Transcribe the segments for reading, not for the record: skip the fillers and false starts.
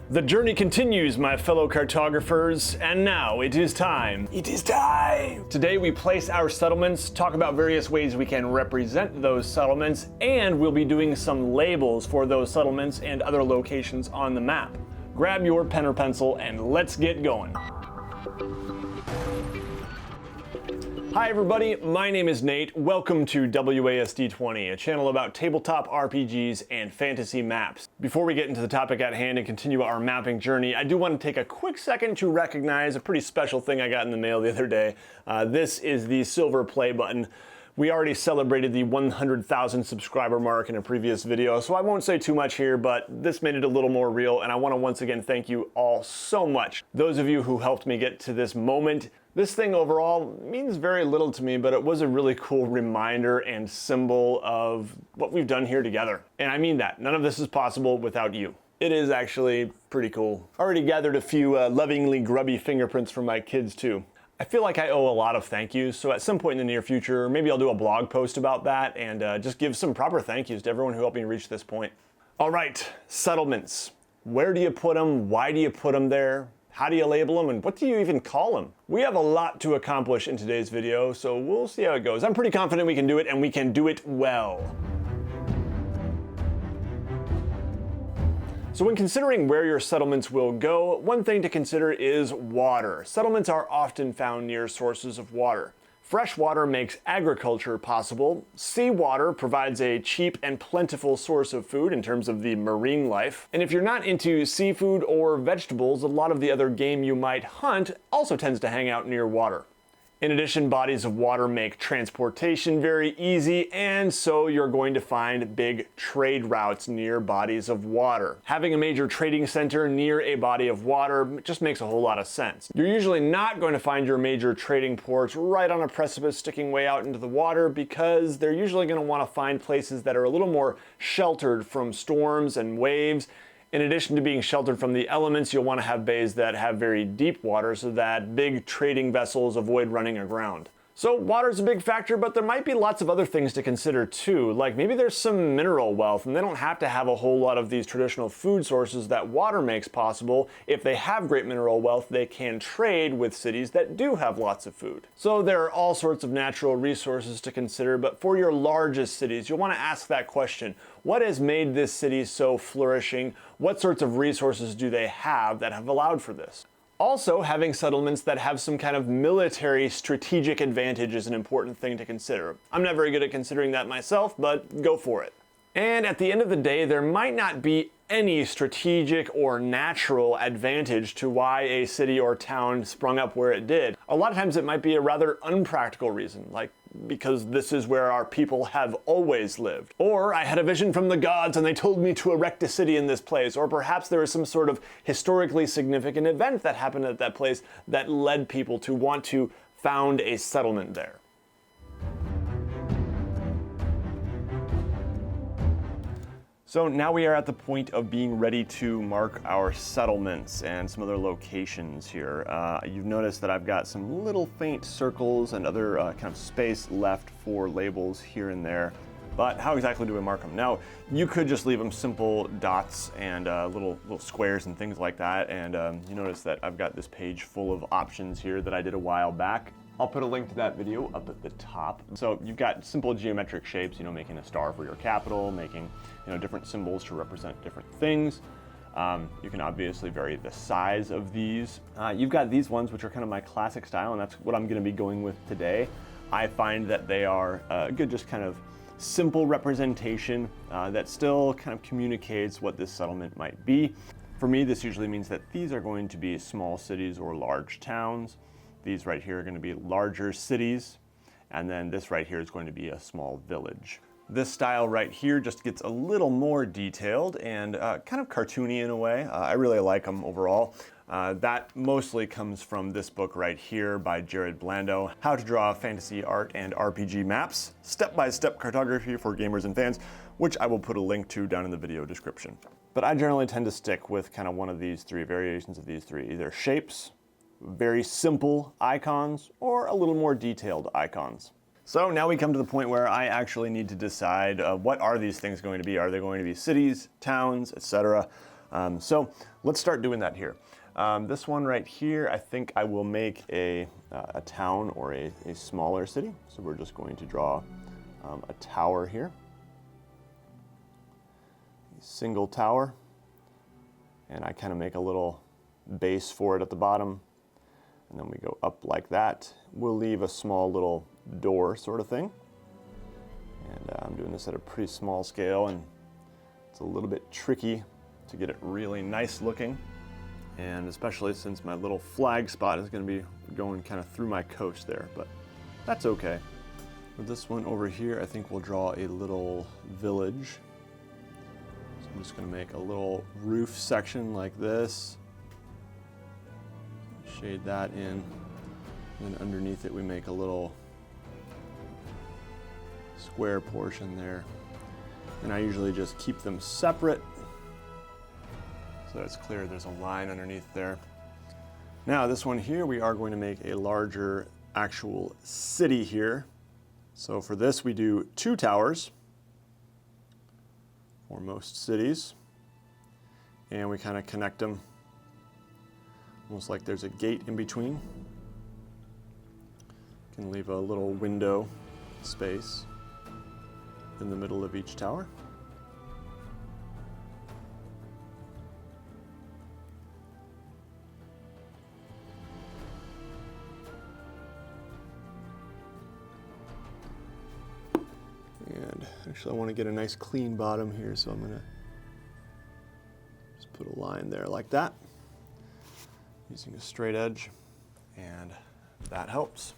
The journey continues, my fellow cartographers, and now it is time. It is time! Today we place our settlements, talk about various ways we can represent those settlements, and we'll be doing some labels for those settlements and other locations on the map. Grab your pen or pencil and let's get going. Hi everybody, my name is Nate. Welcome to WASD20, a channel about tabletop RPGs and fantasy maps. Before we get into the topic at hand and continue our mapping journey, I do want to take a quick second to recognize a pretty special thing I got in the mail the other day. This is the silver play button. We already celebrated the 100,000 subscriber mark in a previous video, so I won't say too much here, but this made it a little more real, and I want to once again thank you all so much. Those of you who helped me get to this moment. This thing overall means very little to me, but it was a really cool reminder and symbol of what we've done here together. And I mean that. None of this is possible without you. It is actually pretty cool. Already gathered a few lovingly grubby fingerprints from my kids too. I feel like I owe a lot of thank yous, so at some point in the near future, maybe I'll do a blog post about that and just give some proper thank yous to everyone who helped me reach this point. All right, settlements. Where do you put them? Why do you put them there? How do you label them, and what do you even call them? We have a lot to accomplish in today's video, so we'll see how it goes. I'm pretty confident we can do it, and we can do it well. So when considering where your settlements will go, one thing to consider is water. Settlements are often found near sources of water. Fresh water makes agriculture possible. Seawater provides a cheap and plentiful source of food in terms of the marine life. And if you're not into seafood or vegetables, a lot of the other game you might hunt also tends to hang out near water. In addition, bodies of water make transportation very easy, and so you're going to find big trade routes near bodies of water. Having a major trading center near a body of water just makes a whole lot of sense. You're usually not going to find your major trading ports right on a precipice sticking way out into the water, because they're usually going to want to find places that are a little more sheltered from storms and waves. In addition to being sheltered from the elements, you'll want to have bays that have very deep water so that big trading vessels avoid running aground. So water's a big factor, but there might be lots of other things to consider too. Like maybe there's some mineral wealth, and they don't have to have a whole lot of these traditional food sources that water makes possible. If they have great mineral wealth, they can trade with cities that do have lots of food. So there are all sorts of natural resources to consider, but for your largest cities, you'll want to ask that question. What has made this city so flourishing? What sorts of resources do they have that have allowed for this? Also, having settlements that have some kind of military strategic advantage is an important thing to consider. I'm not very good at considering that myself, but go for it. And at the end of the day, there might not be any strategic or natural advantage to why a city or town sprung up where it did. A lot of times it might be a rather unpractical reason, like because this is where our people have always lived. Or I had a vision from the gods and they told me to erect a city in this place. Or perhaps there was some sort of historically significant event that happened at that place that led people to want to found a settlement there. So now we are at the point of being ready to mark our settlements and some other locations here. You've noticed that I've got some little faint circles and other kind of space left for labels here and there. But how exactly do we mark them? Now, you could just leave them simple dots and little squares and things like that. And you notice that I've got this page full of options here that I did a while back. I'll put a link to that video up at the top. So you've got simple geometric shapes, making a star for your capital, making, different symbols to represent different things. You can obviously vary the size of these. You've got these ones, which are kind of my classic style, and that's what I'm gonna be going with today. I find that they are a good, just kind of simple representation that still kind of communicates what this settlement might be. For me, this usually means that these are going to be small cities or large towns. These right here are going to be larger cities, and then this right here is going to be a small village. This style right here just gets a little more detailed and kind of cartoony in a way. I really like them overall. That mostly comes from this book right here by Jared Blando, How to Draw Fantasy Art and RPG Maps, Step-by-Step Cartography for Gamers and Fans, which I will put a link to down in the video description. But I generally tend to stick with kind of one of these three variations of these three, either shapes, very simple icons, or a little more detailed icons. So now we come to the point where I actually need to decide what are these things going to be? Are they going to be cities, towns, etc.? So let's start doing that here. This one right here, I think I will make a town or a smaller city. So we're just going to draw a tower here. A single tower. And I kind of make a little base for it at the bottom. And then we go up like that. We'll leave a small little door sort of thing. And I'm doing this at a pretty small scale, and it's a little bit tricky to get it really nice looking. And especially since my little flag spot is going to be going kind of through my coast there, but that's okay. With this one over here, I think we'll draw a little village. So I'm just going to make a little roof section like this. Shade that in. And then underneath it, we make a little square portion there. And I usually just keep them separate so it's clear there's a line underneath there. Now this one here, we are going to make a larger actual city here. So for this, we do 2 towers for most cities. And we kind of connect them almost like there's a gate in between. You can leave a little window space in the middle of each tower. And actually I want to get a nice clean bottom here, so I'm going to just put a line there like that, using a straight edge, and that helps.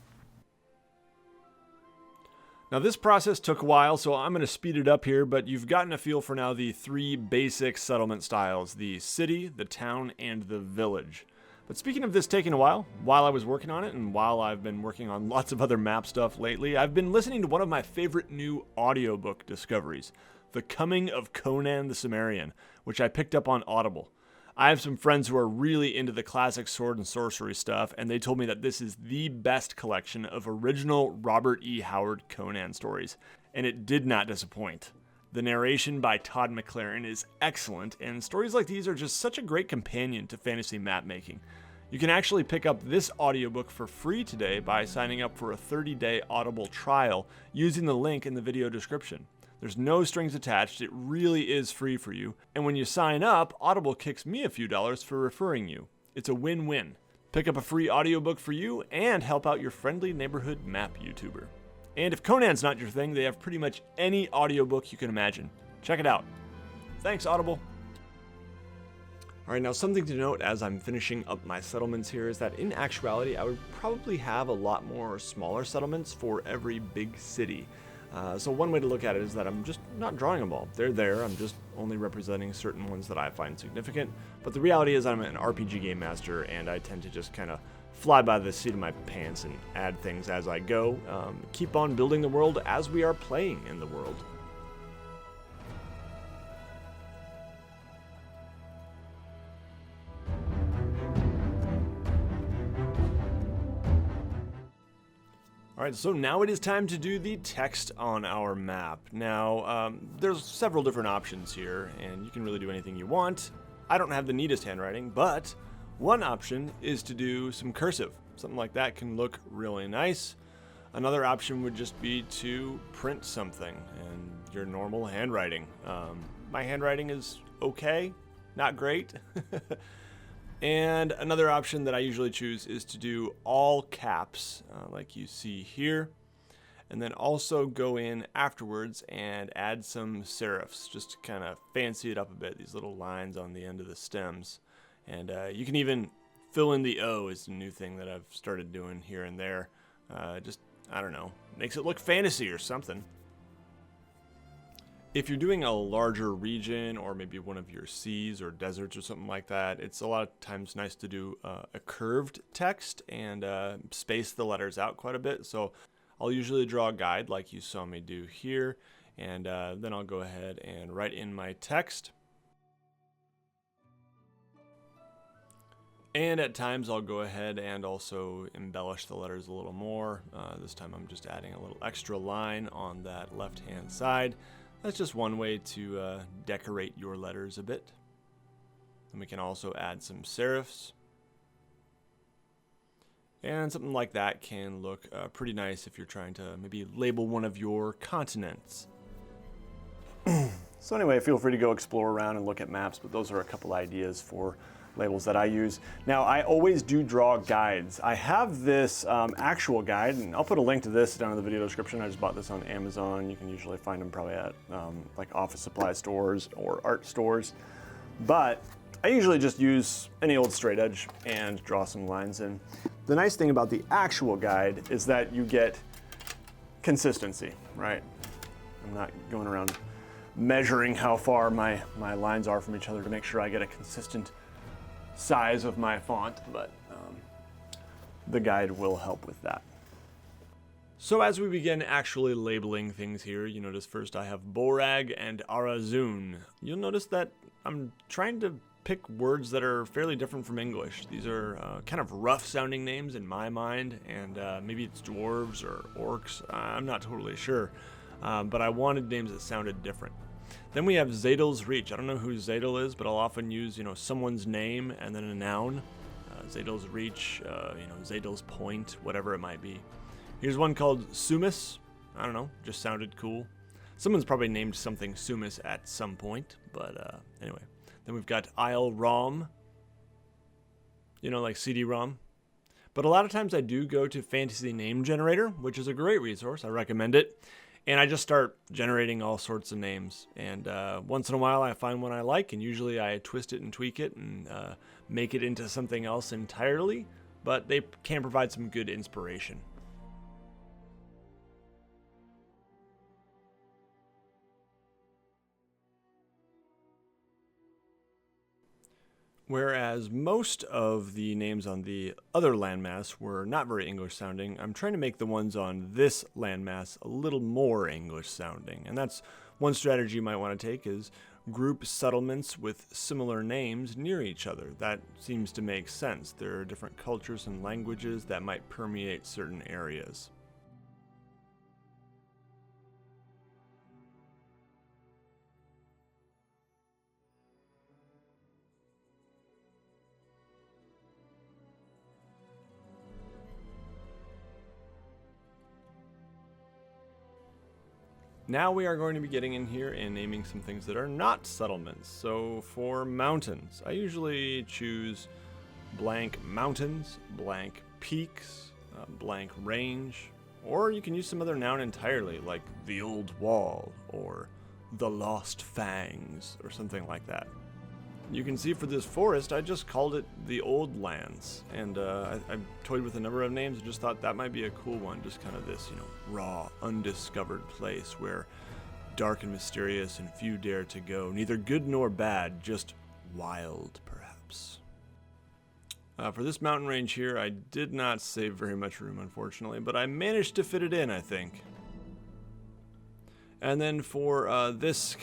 Now this process took a while, so I'm going to speed it up here, but you've gotten a feel for now the 3 basic settlement styles: the city, the town, and the village. But speaking of this taking a while I was working on it, and while I've been working on lots of other map stuff lately, I've been listening to one of my favorite new audiobook discoveries, The Coming of Conan the Cimmerian, which I picked up on Audible. I have some friends who are really into the classic sword and sorcery stuff, and they told me that this is the best collection of original Robert E. Howard Conan stories, and it did not disappoint. The narration by Todd McLaren is excellent, and stories like these are just such a great companion to fantasy map making. You can actually pick up this audiobook for free today by signing up for a 30-day Audible trial using the link in the video description. There's no strings attached, it really is free for you, and when you sign up, Audible kicks me a few dollars for referring you. It's a win-win. Pick up a free audiobook for you and help out your friendly neighborhood map YouTuber. And if Conan's not your thing, they have pretty much any audiobook you can imagine. Check it out. Thanks, Audible. Alright, now something to note as I'm finishing up my settlements here is that in actuality, I would probably have a lot more smaller settlements for every big city. So one way to look at it is that I'm just not drawing them all. They're there, I'm just only representing certain ones that I find significant. But the reality is I'm an RPG game master, and I tend to just kind of fly by the seat of my pants and add things as I go. Keep on building the world as we are playing in the world. Alright, so now it is time to do the text on our map. Now, there's several different options here, and you can really do anything you want. I don't have the neatest handwriting, but one option is to do some cursive. Something like that can look really nice. Another option would just be to print something in your normal handwriting. My handwriting is okay, not great. And another option that I usually choose is to do all caps, like you see here, and then also go in afterwards and add some serifs, just to kind of fancy it up a bit, these little lines on the end of the stems. And you can even fill in the O is a new thing that I've started doing here and there. Just, I don't know, makes it look fantasy or something. If you're doing a larger region or maybe one of your seas or deserts or something like that, it's a lot of times nice to do a curved text and space the letters out quite a bit. So I'll usually draw a guide like you saw me do here, and then I'll go ahead and write in my text. And at times I'll go ahead and also embellish the letters a little more. This time I'm just adding a little extra line on that left-hand side. That's just one way to decorate your letters a bit. And we can also add some serifs. And something like that can look pretty nice if you're trying to maybe label one of your continents. So anyway, feel free to go explore around and look at maps, but those are a couple ideas for labels that I use. Now, I always do draw guides. I have this actual guide, and I'll put a link to this down in the video description. I just bought this on Amazon. You can usually find them probably at like office supply stores or art stores. But I usually just use any old straight edge and draw some lines in. The nice thing about the actual guide is that you get consistency, right? I'm not going around measuring how far my lines are from each other to make sure I get a consistent size of my font, but the guide will help with that. So as we begin actually labeling things here, you notice first I have Borag and Arazun. You'll notice that I'm trying to pick words that are fairly different from English. These are kind of rough sounding names in my mind, and maybe it's dwarves or orcs. I'm not totally sure, but I wanted names that sounded different. Then we have Zadel's Reach. I don't know who Zadel is, but I'll often use, someone's name and then a noun. Zadel's Reach, Zadel's Point, whatever it might be. Here's one called Sumis. I don't know, just sounded cool. Someone's probably named something Sumis at some point, but anyway. Then we've got Isle ROM, like CD-ROM. But a lot of times I do go to Fantasy Name Generator, which is a great resource. I recommend it. And I just start generating all sorts of names. And once in a while I find one I like, and usually I twist it and tweak it and make it into something else entirely. But they can provide some good inspiration. Whereas most of the names on the other landmass were not very English sounding, I'm trying to make the ones on this landmass a little more English sounding. And that's one strategy you might want to take, is group settlements with similar names near each other. That seems to make sense. There are different cultures and languages that might permeate certain areas. Now we are going to be getting in here and naming some things that are not settlements. So for mountains, I usually choose blank mountains, blank peaks, blank range, or you can use some other noun entirely, like the old wall or the lost fangs or something like that. You can see for this forest, I just called it the Old Lands, and I toyed with a number of names and just thought that might be a cool one, just kind of this, raw, undiscovered place where dark and mysterious and few dare to go, neither good nor bad, just wild, perhaps. For this mountain range here, I did not save very much room, unfortunately, but I managed to fit it in, I think. And then for this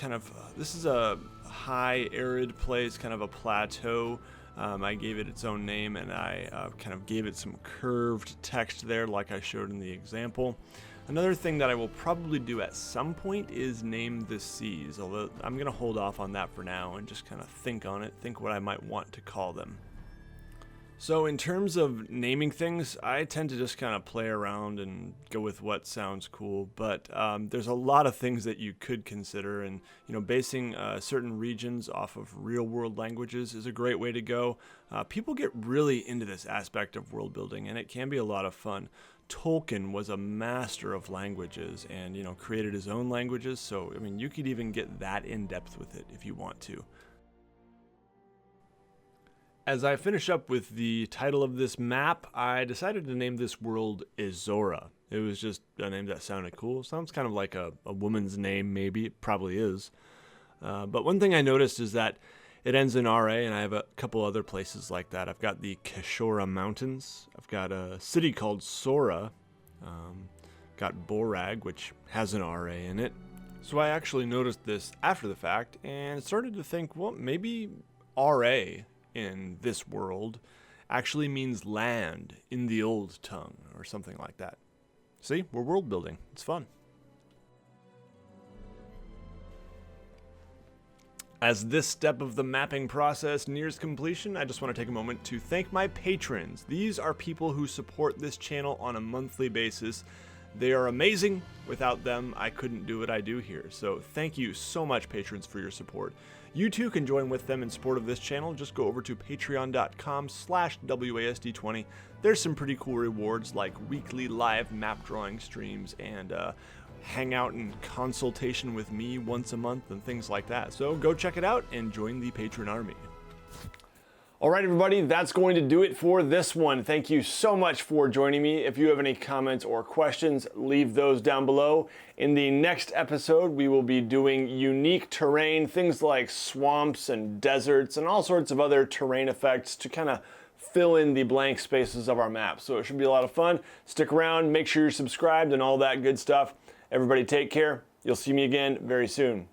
is a high arid place, kind of a plateau. I gave it its own name, and I kind of gave it some curved text there like I showed in the example. Another thing that I will probably do at some point is name the seas, although I'm going to hold off on that for now and just kind of think on it, think what I might want to call them. So in terms of naming things, I tend to just kind of play around and go with what sounds cool, but there's a lot of things that you could consider, and basing certain regions off of real-world languages is a great way to go. People get really into this aspect of world building, and it can be a lot of fun. Tolkien was a master of languages and created his own languages, so you could even get that in depth with it if you want to. As I finish up with the title of this map, I decided to name this world Izora. It was just a name that sounded cool. Sounds kind of like a woman's name, maybe. It probably is. But one thing I noticed is that it ends in RA, and I have a couple other places like that. I've got the Keshora Mountains. I've got a city called Sora. Got Borag, which has an RA in it. So I actually noticed this after the fact and started to think, well, maybe RA in this world actually means land in the old tongue or something like that. See, we're world building. It's fun. As this step of the mapping process nears completion, I just want to take a moment to thank my patrons. These are people who support this channel on a monthly basis. They are amazing. Without them, I couldn't do what I do here. So thank you so much, patrons, for your support. You too can join with them in support of this channel. Just go over to patreon.com/WASD20. There's some pretty cool rewards like weekly live map drawing streams and hangout and consultation with me once a month and things like that. So go check it out and join the patron army. All right, everybody, that's going to do it for this one. Thank you so much for joining me. If you have any comments or questions, leave those down below. In the next episode, we will be doing unique terrain, things like swamps and deserts and all sorts of other terrain effects to kind of fill in the blank spaces of our map. So it should be a lot of fun. Stick around, make sure you're subscribed and all that good stuff. Everybody take care. You'll see me again very soon.